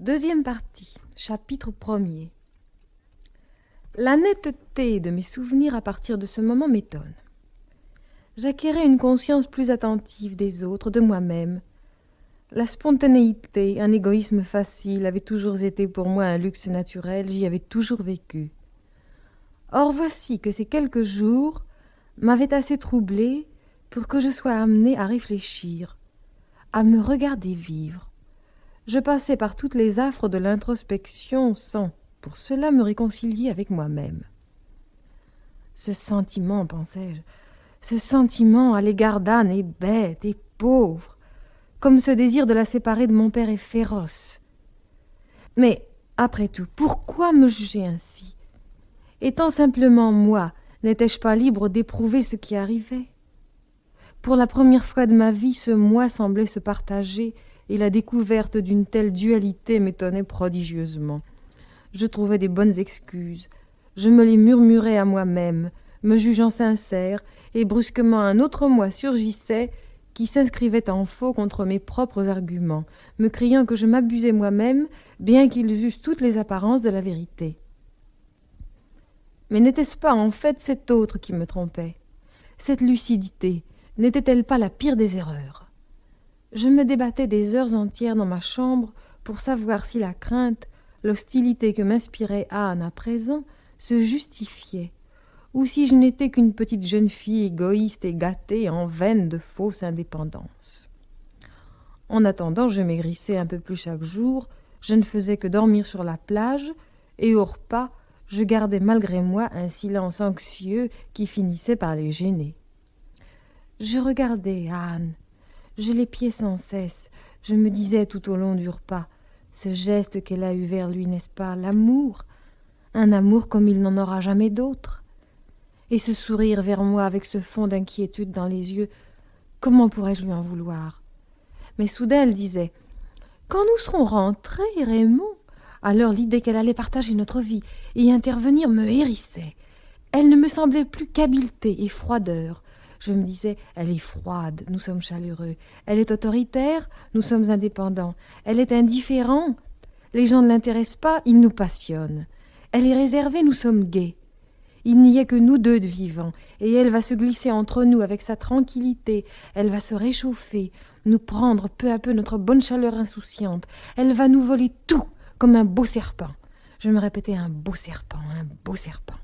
Deuxième partie, chapitre 1er. La netteté de mes souvenirs à partir de ce moment m'étonne. J'acquérais une conscience plus attentive des autres, de moi-même. La spontanéité, un égoïsme facile, avait toujours été pour moi un luxe naturel, j'y avais toujours vécu. Or voici que ces quelques jours m'avaient assez troublée pour que je sois amenée à réfléchir, à me regarder vivre. Je passais par toutes les affres de l'introspection sans, pour cela, me réconcilier avec moi-même. Ce sentiment, pensais-je, ce sentiment à l'égard d'Anne est bête et pauvre, comme ce désir de la séparer de mon père est féroce. Mais, après tout, pourquoi me juger ainsi? Étant simplement moi, n'étais-je pas libre d'éprouver ce qui arrivait? Pour la première fois de ma vie, ce moi semblait se partager, et la découverte d'une telle dualité m'étonnait prodigieusement. Je trouvais des bonnes excuses, je me les murmurais à moi-même, me jugeant sincère, et brusquement un autre moi surgissait qui s'inscrivait en faux contre mes propres arguments, me criant que je m'abusais moi-même, bien qu'ils eussent toutes les apparences de la vérité. Mais n'était-ce pas en fait cet autre qui me trompait? Cette lucidité n'était-elle pas la pire des erreurs? Je me débattais des heures entières dans ma chambre pour savoir si la crainte, l'hostilité que m'inspirait Anne à présent se justifiait, ou si je n'étais qu'une petite jeune fille égoïste et gâtée en veine de fausse indépendance. En attendant, je maigrissais un peu plus chaque jour, je ne faisais que dormir sur la plage, et au repas, je gardais malgré moi un silence anxieux qui finissait par les gêner. Je regardais Anne, je l'épiais sans cesse, je me disais tout au long du repas, ce geste qu'elle a eu vers lui, n'est-ce pas l'amour? Un amour comme il n'en aura jamais d'autre. Et ce sourire vers moi avec ce fond d'inquiétude dans les yeux, comment pourrais-je lui en vouloir? Mais soudain elle disait, « Quand nous serons rentrés, Raymond ?» Alors l'idée qu'elle allait partager notre vie et intervenir me hérissait. Elle ne me semblait plus qu'habileté et froideur. Je me disais, elle est froide, nous sommes chaleureux. Elle est autoritaire, nous sommes indépendants. Elle est indifférente, les gens ne l'intéressent pas, il nous passionne. Elle est réservée, nous sommes gais. Il n'y a que nous deux de vivants, et elle va se glisser entre nous avec sa tranquillité. Elle va se réchauffer, nous prendre peu à peu notre bonne chaleur insouciante. Elle va nous voler tout, comme un beau serpent. Je me répétais, un beau serpent, un beau serpent.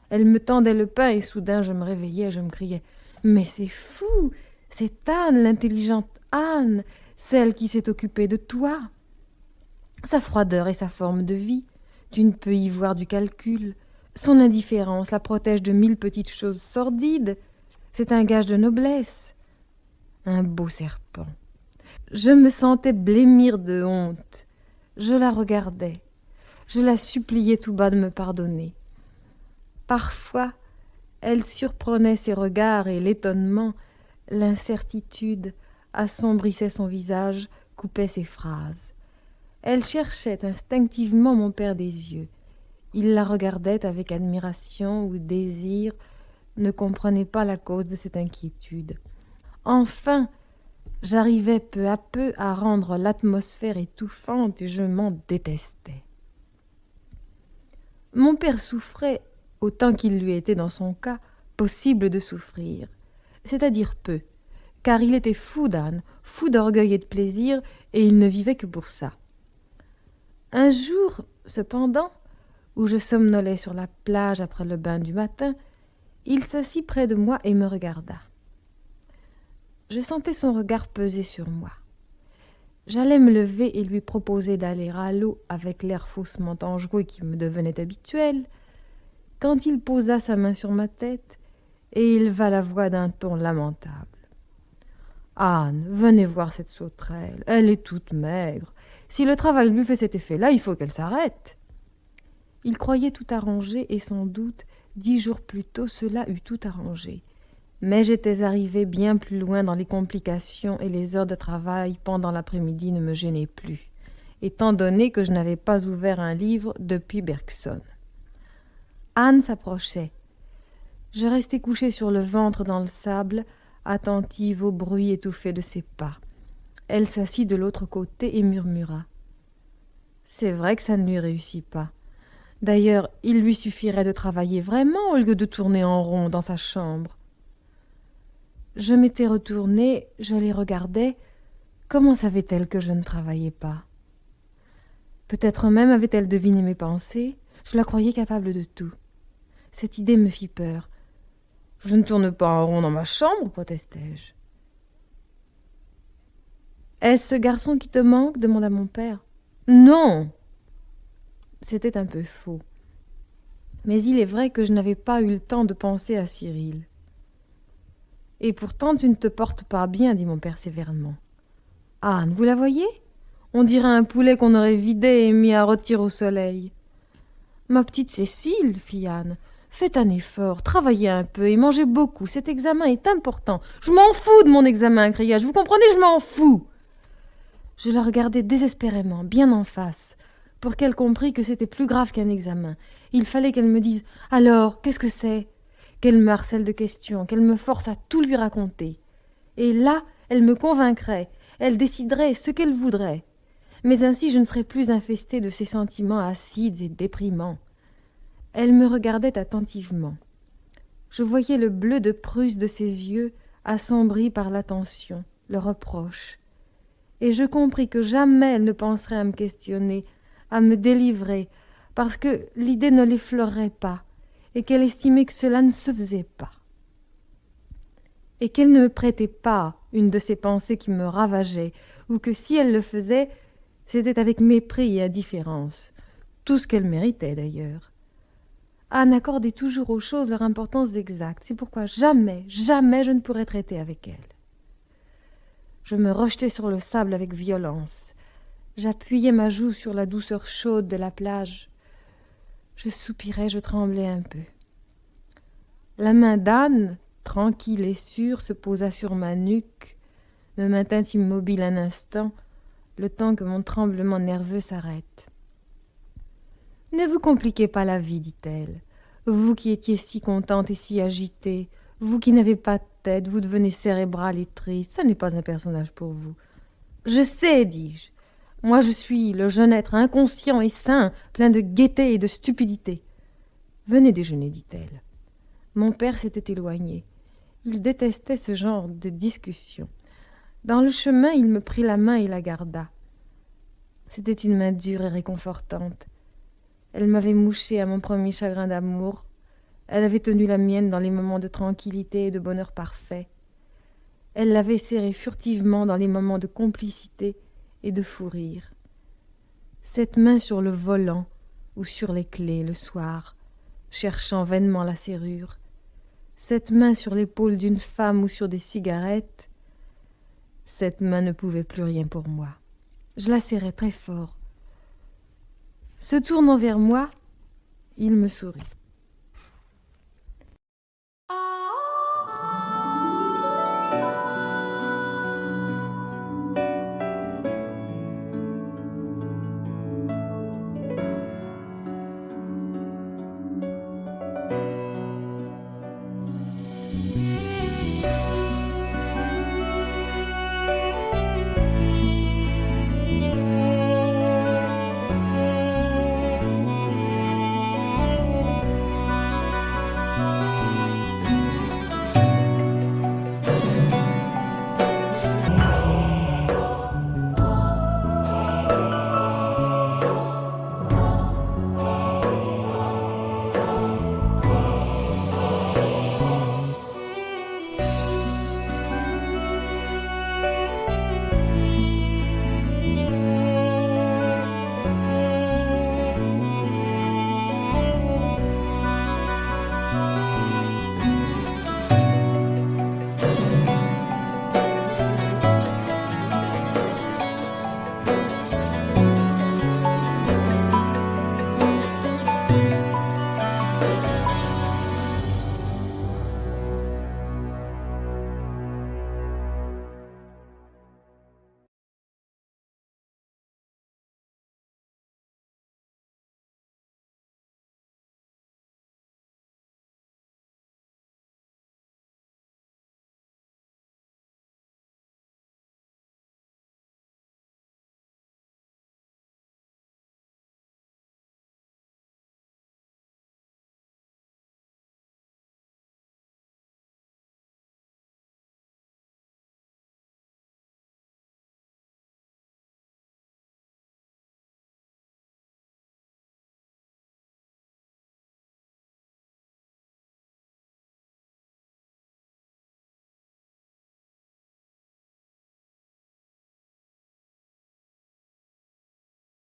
Elle me tendait le pain et soudain je me réveillais et je me criais « Mais c'est fou, c'est Anne, l'intelligente Anne, celle qui s'est occupée de toi. » Sa froideur et sa forme de vie, tu ne peux y voir du calcul. Son indifférence la protège de 1000 petites choses sordides. C'est un gage de noblesse. Un beau serpent. Je me sentais blêmir de honte. Je la regardais. Je la suppliais tout bas de me pardonner. Parfois, elle surprenait ses regards et l'étonnement, l'incertitude assombrissait son visage, coupait ses phrases. Elle cherchait instinctivement mon père des yeux. Il la regardait avec admiration ou désir, ne comprenait pas la cause de cette inquiétude. Enfin, j'arrivais peu à peu à rendre l'atmosphère étouffante et je m'en détestais. Mon père souffrait autant qu'il lui était dans son cas possible de souffrir, c'est-à-dire peu, car il était fou d'Anne, fou d'orgueil et de plaisir, et il ne vivait que pour ça. Un jour, cependant, où je somnolais sur la plage après le bain du matin, il s'assit près de moi et me regarda. Je sentais son regard peser sur moi. J'allais me lever et lui proposer d'aller à l'eau avec l'air faussement enjoué qui me devenait habituel, quand il posa sa main sur ma tête et éleva la voix d'un ton lamentable. « Anne, venez voir cette sauterelle, elle est toute maigre. Si le travail lui fait cet effet-là, il faut qu'elle s'arrête. » Il croyait tout arrangé et sans doute, 10 jours plus tôt, cela eût tout arrangé. Mais j'étais arrivée bien plus loin dans les complications et les heures de travail pendant l'après-midi ne me gênaient plus, étant donné que je n'avais pas ouvert un livre depuis Bergson. Anne s'approchait. Je restais couchée sur le ventre dans le sable, attentive au bruit étouffé de ses pas. Elle s'assit de l'autre côté et murmura C'est vrai que ça ne lui réussit pas. D'ailleurs, il lui suffirait de travailler vraiment au lieu de tourner en rond dans sa chambre. Je m'étais retournée, je les regardais. Comment savait-elle que je ne travaillais pas? Peut-être même avait-elle deviné mes pensées. Je la croyais capable de tout. Cette idée me fit peur. « Je ne tourne pas en rond dans ma chambre, protestai-je. « Est-ce ce garçon qui te manque » demanda mon père. « Non !» C'était un peu faux. Mais il est vrai que je n'avais pas eu le temps de penser à Cyril. « Et pourtant tu ne te portes pas bien, dit mon père sévèrement. « Anne, vous la voyez ? On dirait un poulet qu'on aurait vidé et mis à rôtir au soleil. »« Ma petite Cécile, fit Anne, faites un effort, travaillez un peu et mangez beaucoup, cet examen est important. »« Je m'en fous de mon examen, criai-je, vous comprenez, je m'en fous !» Je la regardais désespérément, bien en face, pour qu'elle comprît que c'était plus grave qu'un examen. Il fallait qu'elle me dise « Alors, qu'est-ce que c'est ?» Qu'elle me harcèle de questions, qu'elle me force à tout lui raconter. Et là, elle me convaincrait, elle déciderait ce qu'elle voudrait. Mais ainsi je ne serais plus infestée de ces sentiments acides et déprimants. Elle me regardait attentivement. Je voyais le bleu de Prusse de ses yeux, assombris par l'attention, le reproche. Et je compris que jamais elle ne penserait à me questionner, à me délivrer, parce que l'idée ne l'effleurerait pas, et qu'elle estimait que cela ne se faisait pas. Et qu'elle ne me prêtait pas une de ces pensées qui me ravageaient, ou que si elle le faisait, c'était avec mépris et indifférence, tout ce qu'elle méritait d'ailleurs. Anne accordait toujours aux choses leur importance exacte, c'est pourquoi jamais, jamais je ne pourrais traiter avec elle. Je me rejetai sur le sable avec violence. J'appuyais ma joue sur la douceur chaude de la plage. Je soupirais, je tremblais un peu. La main d'Anne, tranquille et sûre, se posa sur ma nuque, me maintint immobile un instant, le temps que mon tremblement nerveux s'arrête. « Ne vous compliquez pas la vie, dit-elle. Vous qui étiez si contente et si agitée, vous qui n'avez pas de tête, vous devenez cérébrale et triste, ça n'est pas un personnage pour vous. »« Je sais, dis-je. Moi je suis le jeune être inconscient et sain, plein de gaieté et de stupidité. »« Venez déjeuner, dit-elle. » Mon père s'était éloigné. Il détestait ce genre de discussion. Dans le chemin, il me prit la main et la garda. C'était une main dure et réconfortante. Elle m'avait mouché à mon premier chagrin d'amour. Elle avait tenu la mienne dans les moments de tranquillité et de bonheur parfait. Elle l'avait serrée furtivement dans les moments de complicité et de fou rire. Cette main sur le volant ou sur les clés le soir, cherchant vainement la serrure, cette main sur l'épaule d'une femme ou sur des cigarettes, cette main ne pouvait plus rien pour moi. Je la serrai très fort. Se tournant vers moi, il me sourit.